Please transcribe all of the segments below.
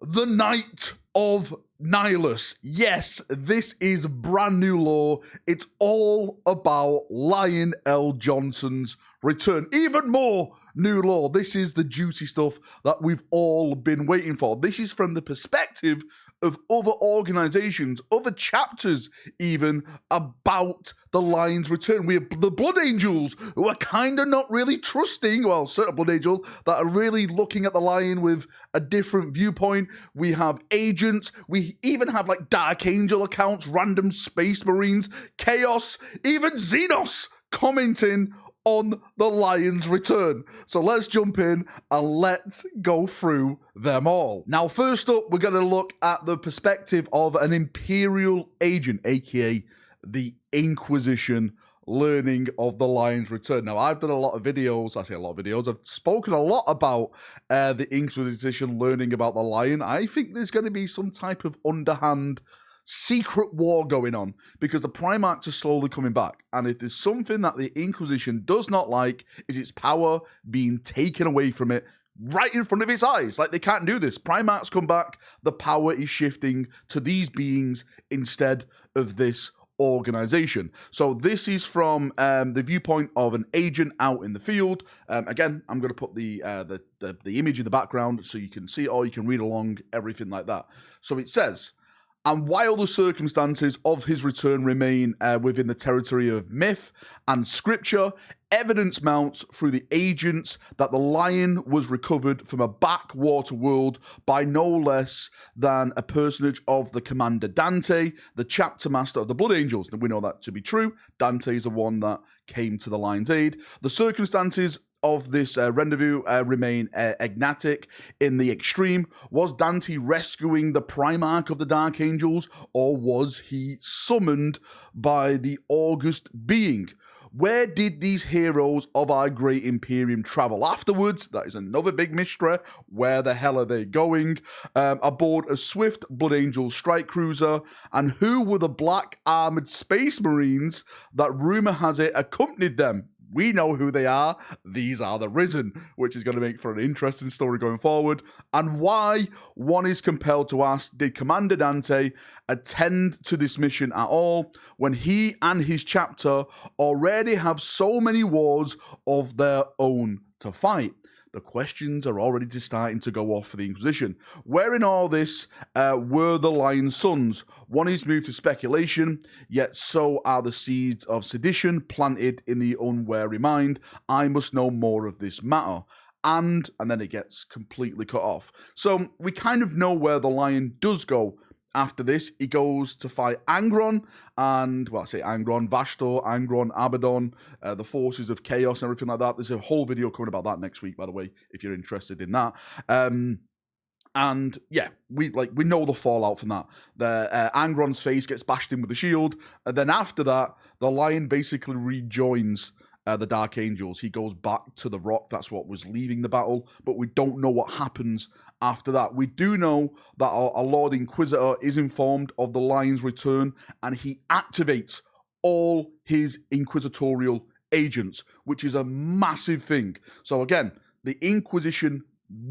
The Night of Nihilus. Yes, this is brand new lore. It's all about Lion L. Johnson's return. Even more new lore. This is the juicy stuff that we've all been waiting for. This is from the perspective of other organizations, other chapters even, about the Lion's return. We have the Blood Angels, who are kind of not really trusting, well, certain Blood Angels that are really looking at the Lion with a different viewpoint. We have agents. We even have like Dark Angel accounts, random Space Marines, Chaos, even Xenos commenting on the Lion's return. So let's jump in and let's go through them all. Now, first up, we're going to look at the perspective of an Imperial agent, aka the Inquisition, learning of the Lion's return. Now, I've done a lot of videos. I say a lot of videos. I've spoken a lot about the Inquisition learning about the Lion. I think there's going to be some type of underhand secret war going on because the Primarchs are slowly coming back, and if there's something that the Inquisition does not like, is its power being taken away from it right in front of its eyes. Like, they can't do this. Primarchs come back, the power is shifting to these beings instead of this organization. So this is from the viewpoint of an agent out in the field. Again, I'm going to put the image in the background so you can see it or you can read along, everything like that. So it says, and while the circumstances of his return remain within the territory of myth and scripture, evidence mounts through the agents that the Lion was recovered from a backwater world by no less than a personage of the Commander Dante, the chapter master of the Blood Angels. And we know that to be true. Dante is the one that came to the Lion's aid. The circumstances of this rendezvous remain enigmatic in the extreme. Was Dante rescuing the Primarch of the Dark Angels, or was he summoned by the August being? Where did these heroes of our great Imperium travel afterwards? That is another big mystery. Where the hell are they going? Aboard a swift Blood Angel strike cruiser. And who were the black armored Space Marines that rumor has it accompanied them? We know who they are. These are the Risen, which is going to make for an interesting story going forward. And why, one is compelled to ask, did Commander Dante attend to this mission at all when he and his chapter already have so many wars of their own to fight? The questions are already starting to go off for the Inquisition. Where in all this were the Lion's sons? One is moved to speculation, yet so are the seeds of sedition planted in the unwary mind. I must know more of this matter. And then it gets completely cut off. So we kind of know where the Lion does go. After this, he goes to fight Angron and, well, I say Angron, Vashtor, Angron, Abaddon, the forces of chaos and everything like that. There's a whole video coming about that next week, by the way, if you're interested in that. And yeah, we know the fallout from that. Angron's face gets bashed in with the shield, and then after that, the Lion basically rejoins the Dark Angels. He goes back to the Rock. That's what was leaving the battle, but we don't know what happens after that. We do know that our Lord Inquisitor is informed of the Lion's return, and he activates all his inquisitorial agents, which is a massive thing. So again, the Inquisition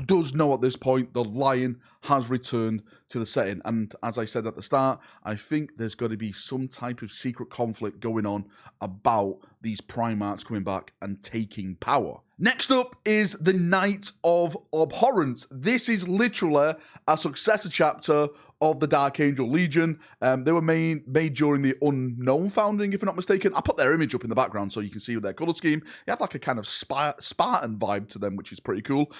does know at this point the Lion has returned to the setting. And as I said at the start, I think there's got to be some type of secret conflict going on about these Primarchs coming back and taking power. Next up is the Night of Abhorrence. This is literally a successor chapter of the Dark Angel Legion. They were made during the Unknown founding, if I'm not mistaken. I put their image up in the background so you can see their color scheme. They have like a kind of Spartan vibe to them, which is pretty cool.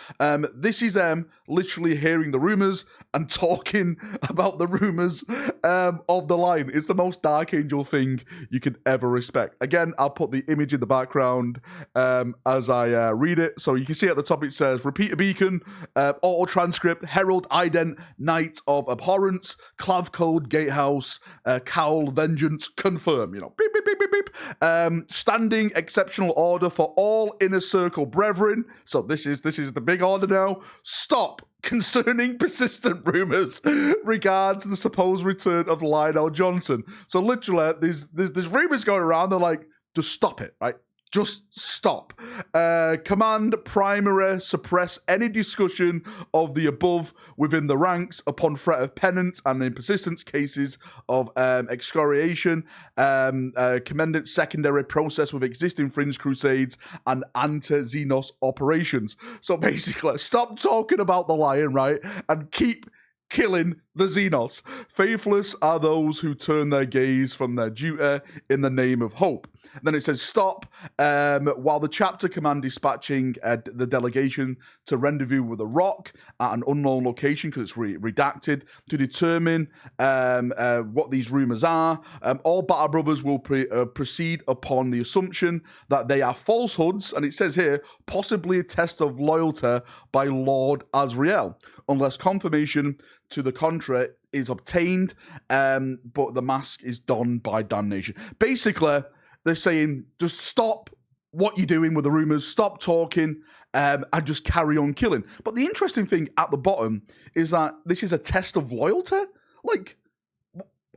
This is them literally hearing the rumors and talking about the rumors of the Lion. It's the most Dark Angel thing you could ever respect. Again, I'll put the image in the background as I read it. So you can see at the top it says, repeater beacon, auto transcript, herald ident, Night of Abhorrence, clav code, gatehouse, cowl, vengeance, confirm, you know, beep, beep, beep, beep, beep. Standing exceptional order for all inner circle brethren. So this is the big order now. Stop concerning persistent rumors regards the supposed return of Lionel Johnson. So literally, there's rumors going around. They're like, just stop it, right? Just stop. Command primary suppress any discussion of the above within the ranks upon threat of penance and in persistence cases of excoriation. Commandant secondary process with existing fringe crusades and anti-Xenos operations. So basically, stop talking about the lion, right? And keep killing the Xenos. Faithless are those who turn their gaze from their duty in the name of hope. Then it says stop while the chapter command dispatching the delegation to rendezvous with a rock at an unknown location because it's redacted to determine what these rumors are. All Battle Brothers will proceed upon the assumption that they are falsehoods, and it says here possibly a test of loyalty by Lord Azrael, unless confirmation to the contrary is obtained, but the mask is donned by damnation. Basically, they're saying, just stop what you're doing with the rumors, stop talking, and just carry on killing. But the interesting thing at the bottom is that this is a test of loyalty? Like,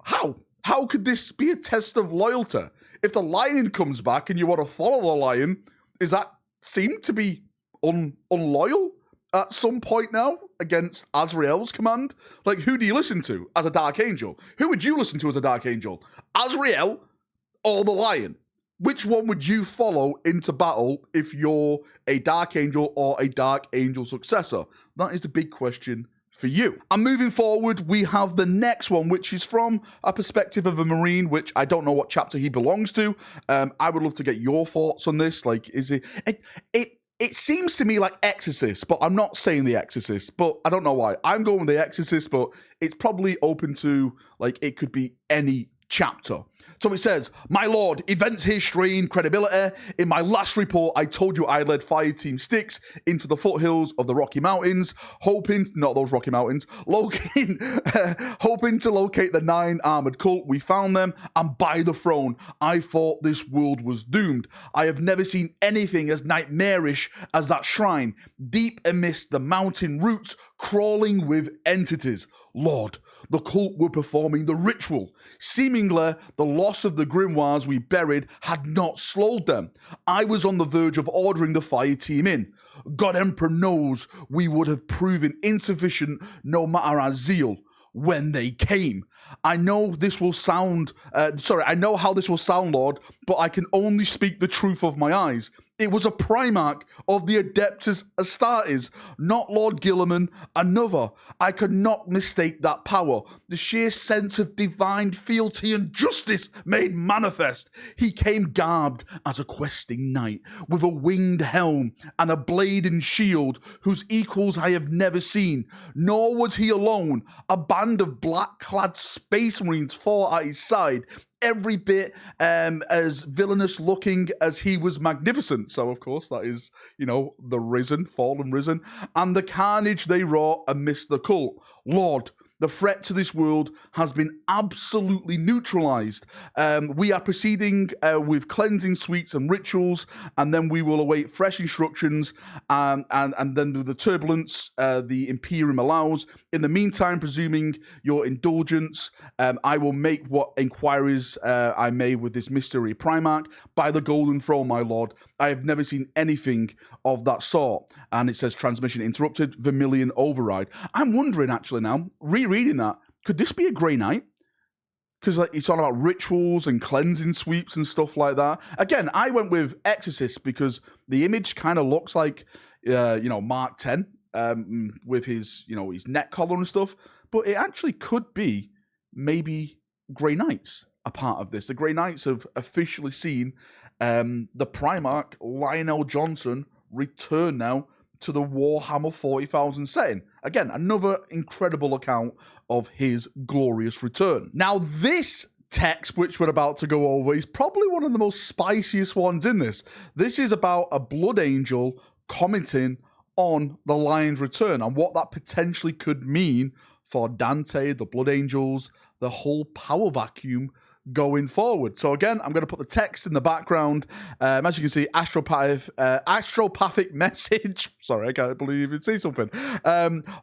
how? How could this be a test of loyalty? If the lion comes back and you want to follow the lion, does that seem to be unloyal at some point now against Azrael's command? Like, who do you listen to as a Dark Angel? Who would you listen to as a Dark Angel? Azrael or the lion? Which one would you follow into battle if you're a Dark Angel or a Dark Angel successor? That is the big question for you. And moving forward, we have the next one, which is from a perspective of a Marine, which I don't know what chapter he belongs to. I would love to get your thoughts on this. Like, is it seems to me like Exorcist, but I'm not saying the Exorcist, but I don't know why. I'm going with the Exorcist, but it's probably open to, like, it could be any chapter. So it says, my lord, events history and credibility. In my last report, I told you I led Fireteam Styx into the foothills of the Rocky Mountains, hoping to locate the 9 armored cult. We found them, and by the throne, I thought this world was doomed. I have never seen anything as nightmarish as that shrine, deep amidst the mountain roots, crawling with entities. Lord, the cult were performing the ritual. Seemingly, the loss of the grimoires we buried had not slowed them. I was on the verge of ordering the fire team in. God Emperor knows we would have proven insufficient no matter our zeal when they came. I know this will sound, I know how this will sound, Lord, but I can only speak the truth of my eyes. It was a Primarch of the Adeptus Astartes, not Lord Gilliman, another. I could not mistake that power. The sheer sense of divine fealty and justice made manifest. He came garbed as a questing knight, with a winged helm and a blade and shield, whose equals I have never seen. Nor was he alone. A band of black-clad space marines fought at his side, every bit as villainous looking as he was magnificent. So, of course, that is, the risen, fallen risen. And the carnage they wrought amidst the cult. Lord, the threat to this world has been absolutely neutralized. We are proceeding with cleansing suites and rituals, and then we will await fresh instructions, and then with the turbulence the Imperium allows. In the meantime, presuming your indulgence, I will make what inquiries I may with this mystery Primarch. By the Golden Throne, my lord, I have never seen anything of that sort. And it says transmission interrupted, Vermilion override. I'm wondering actually now, rereading that, could this be a Grey Knight? Because it's all about rituals and cleansing sweeps and stuff like that. Again, I went with Exorcist because the image kind of looks like, Mark 10 with his, his neck collar and stuff. But it actually could be maybe Grey Knights a part of this. The Grey Knights have officially seen the Primarch, Lionel Johnson, return now to the Warhammer 40,000 setting. Again, another incredible account of his glorious return. Now, this text, which we're about to go over, is probably one of the most spiciest ones in this. This is about a Blood Angel commenting on the Lion's return and what that potentially could mean for Dante, the Blood Angels, the whole power vacuum going forward. So again, I'm going to put the text in the background. As you can see, astropathic message. Sorry, I can't believe you'd say something.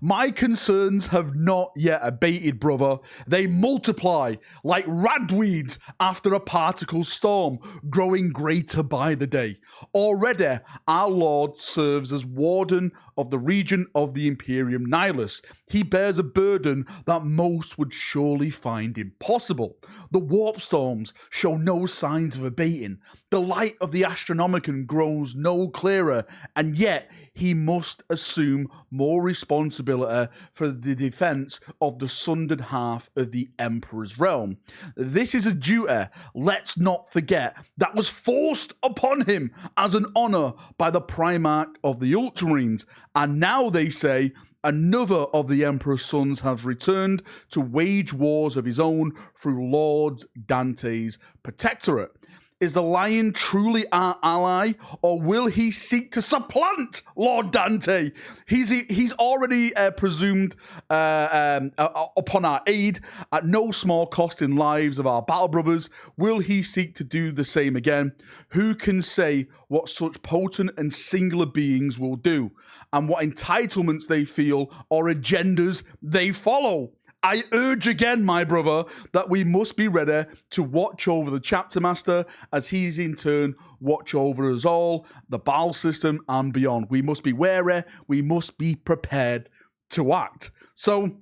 My concerns have not yet abated, brother. They multiply like radweeds after a particle storm, growing greater by the day. Already, our Lord serves as warden of the region of the Imperium Nihilus. He bears a burden that most would surely find impossible. The warp storms show no signs of abating. The light of the Astronomicon grows no clearer, and yet he must assume more responsibility for the defense of the sundered half of the Emperor's realm. This is a duty, let's not forget, that was forced upon him as an honor by the Primarch of the Ultramarines, and now they say another of the Emperor's sons has returned to wage wars of his own through Lord Dante's protectorate. Is the Lion truly our ally, or will he seek to supplant Lord Dante? He's already presumed upon our aid at no small cost in lives of our battle brothers. Will he seek to do the same again? Who can say what such potent and singular beings will do, and what entitlements they feel or agendas they follow? I urge again, my brother, that we must be ready to watch over the chapter master as he's in turn watch over us all, the battle system and beyond. We must be wary, we must be prepared to act. So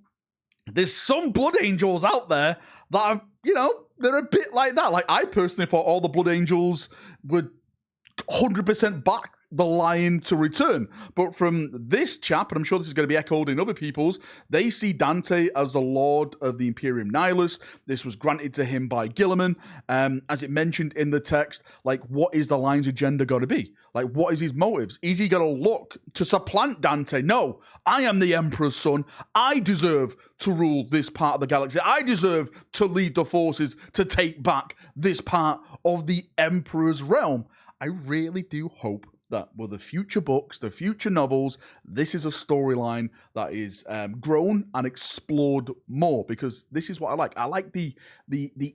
there's some Blood Angels out there that are, they're a bit like that. Like, I personally thought all the Blood Angels would 100% back the Lion to return. But from this chap, and I'm sure this is going to be echoed in other people's, they see Dante as the Lord of the Imperium Nihilus. This was granted to him by Guilliman. As it mentioned in the text, like, what is the Lion's agenda going to be? Like, what is his motives? Is he going to look to supplant Dante? No, I am the Emperor's son. I deserve to rule this part of the galaxy. I deserve to lead the forces to take back this part of the Emperor's realm. I really do hope that with the future books, the future novels, this is a storyline that is grown and explored more, because this is what I like. I like the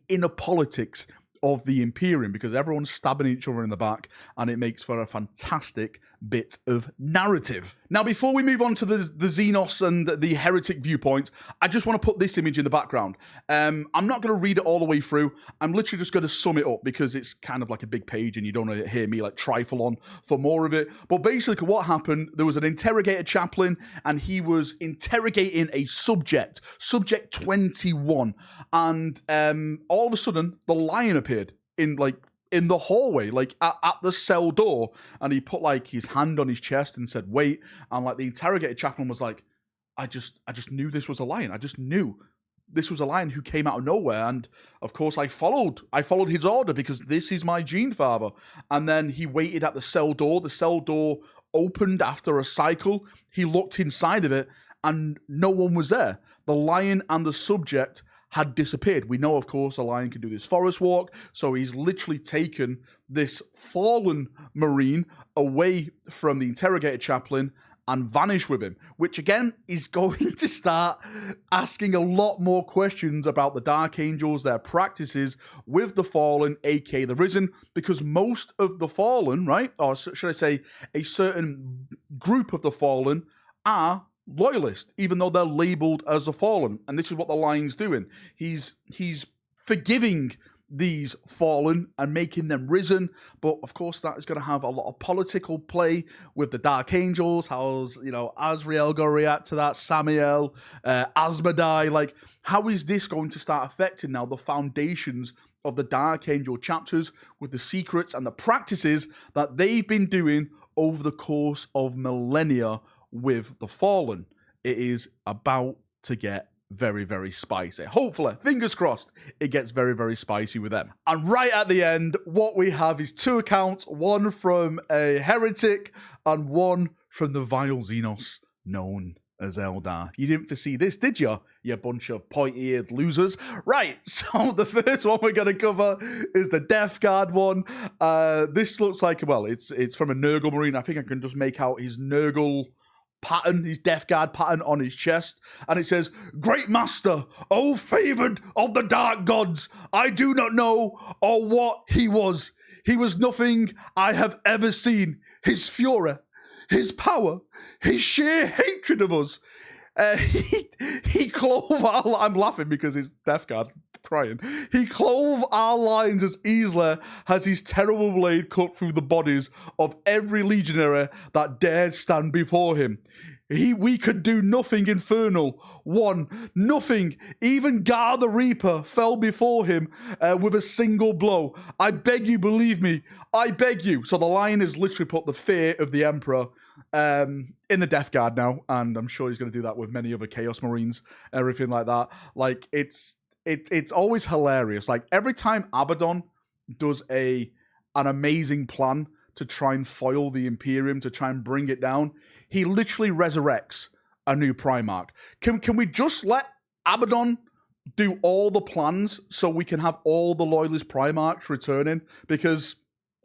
inner politics of the Imperium, because everyone's stabbing each other in the back, and it makes for a fantastic bit of narrative. Now, before we move on to the Xenos and the heretic viewpoint, I just want to put this image in the background. I'm not going to read it all the way through. I'm literally just going to sum it up, because it's kind of like a big page and you don't want to hear me like trifle on for more of it. But basically what happened, there was an interrogator chaplain, and he was interrogating a subject 21, and all of a sudden the Lion appeared in the hallway, like at the cell door, and he put like his hand on his chest and said, wait. And like the interrogator chaplain was like, I just knew this was a Lion. I just knew this was a Lion who came out of nowhere. And of course I followed his order, because this is my gene father. And then he waited at the cell door. The cell door opened after a cycle. He looked inside of it and no one was there. The Lion and the subject had disappeared. We know, of course, a Lion can do this forest walk, so he's literally taken this fallen Marine away from the interrogator chaplain and vanished with him, which again is going to start asking a lot more questions about the Dark Angels, their practices with the Fallen, aka the Risen, because most of the Fallen, right, or should I say a certain group of the Fallen, are loyalist, even though they're labeled as the Fallen. And this is what the Lion's doing. He's forgiving these Fallen and making them Risen, but of course that is going to have a lot of political play with the Dark Angels. How's Azrael going to react to that? Samael, Asmodai, like, how is this going to start affecting now the foundations of the Dark Angel chapters with the secrets and the practices that they've been doing over the course of millennia with the Fallen? It is about to get very, very spicy. Hopefully, fingers crossed, it gets very, very spicy with them. And right at the end, what we have is two accounts, one from a heretic and one from the vile Xenos known as Eldar. You didn't foresee this, did you? You bunch of pointy-eared losers. Right, so the first one we're going to cover is the Death Guard one. This looks like, well, it's from a Nurgle Marine. I think I can just make out his Nurgle pattern, his Death Guard pattern on his chest, and it says, "Great Master, O favored of the dark gods, I do not know or what he was. He was nothing I have ever seen. His fury, his power, his sheer hatred of us. He clove our... I'm laughing because his Death Guard crying. He clove our lines as easily as his terrible blade cut through the bodies of every legionary that dared stand before him. We could do nothing infernal. Nothing. Even Gar the Reaper fell before him with a single blow. I beg you, believe me. I beg you." So the lion has literally put the fear of the Emperor in the Death Guard now, and I'm sure he's going to do that with many other Chaos Marines, everything like that. Like, it's always hilarious. Like, every time Abaddon does an amazing plan to try and foil the Imperium, to try and bring it down, he literally resurrects a new Primarch. Can we just let Abaddon do all the plans so we can have all the Loyalist Primarchs returning? Because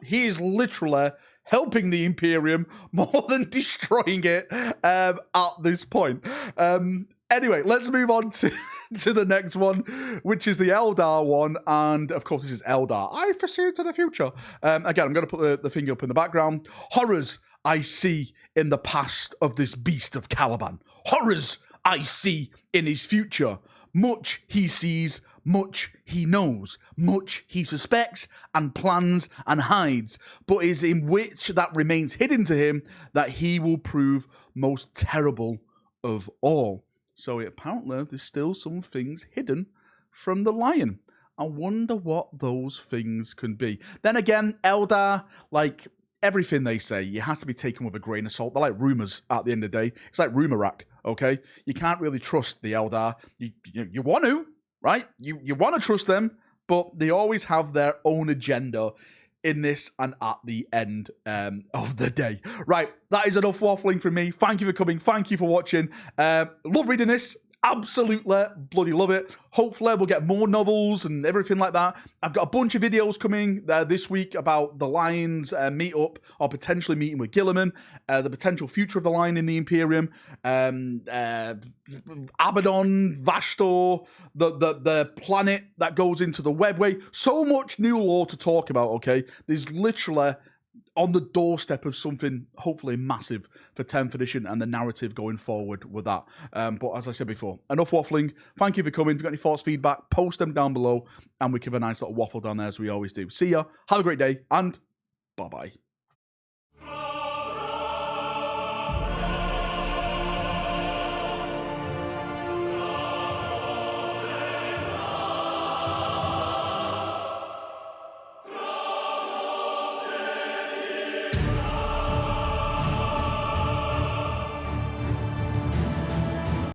he is literally helping the Imperium more than destroying it at this point. Anyway, let's move on to the next one, which is the Eldar one. And of course, this is Eldar. I foresee into the future. Again, I'm going to put the finger up in the background. Horrors I see in the past of this beast of Caliban. Horrors I see in his future. Much he sees, much he knows, much he suspects and plans and hides, but is in which that remains hidden to him that he will prove most terrible of all. So apparently there's still some things hidden from the lion. I wonder what those things can be. Then again, Eldar, like everything they say, you have to be taken with a grain of salt. They're like rumors at the end of the day. It's like rumor rack, okay? You can't really trust the Eldar. You want to, right? You want to trust them, but they always have their own agenda in this and at the end of the day. Right, that is enough waffling from me. Thank you for coming. Thank you for watching. Love reading this. Absolutely bloody love it. Hopefully we'll get more novels and everything like that. I've got a bunch of videos coming this week about the Lions meet-up, or potentially meeting with Gilliman, the potential future of the Lion in the Imperium, Abaddon, Vashtor, the planet that goes into the webway. So much new lore to talk about, okay? There's literally on the doorstep of something hopefully massive for 10th edition and the narrative going forward with that. But as I said before, enough waffling. Thank you for coming. If you've got any thoughts, feedback, post them down below and we give a nice little waffle down there as we always do. See ya, have a great day, and bye-bye.